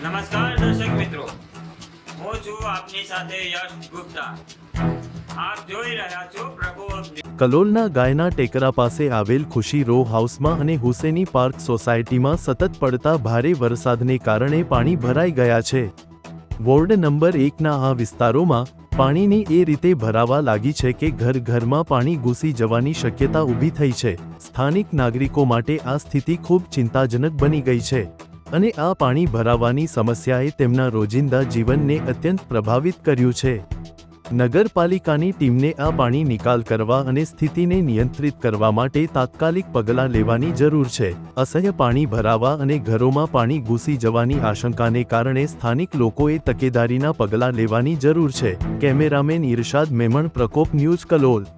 નમસ્કાર દર્શક મિત્રો, હું છું આપની સાથે યશ ગુપ્તા. આપ જોઈ રહ્યા છો પ્રભુ. કલોલના ગાયના ટેકરા પાસે આવેલ ખુશી રો હાઉસમાં અને હુસેની પાર્ક સોસાયટીમાં સતત પડતા ભારે વરસાદને કારણે પાણી ભરાઈ ગયા છે. વોર્ડ નંબર 1ના આ વિસ્તારોમાં પાણીની એ રીતે ભરાવા લાગી છે કે ઘરમાં પાણી ઘૂસી જવાની શક્યતા ઊભી થઈ છે. સ્થાનિક નાગરિકો માટે આ સ્થિતિ ખૂબ ચિંતાજનક બની ગઈ છે અને આ પાણી ભરાવાની સમસ્યાએ તેમના રોજિંદા જીવનને અત્યંત પ્રભાવિત કર્યું છે. નગરપાલિકાની ટીમને આ પાણી નિકાલ કરવા અને સ્થિતિને નિયંત્રિત કરવા માટે તાત્કાલિક પગલાં લેવાની જરૂર છે. અસહ્ય પાણી ભરાવા અને ઘરોમાં પાણી ઘૂસી જવાની આશંકાને કારણે સ્થાનિક લોકોએ તકેદારીના પગલાં લેવાની જરૂર છે. કેમેરામેન ઇરશાદ મેમણ, પ્રકોપ ન્યૂઝ, કલોલ.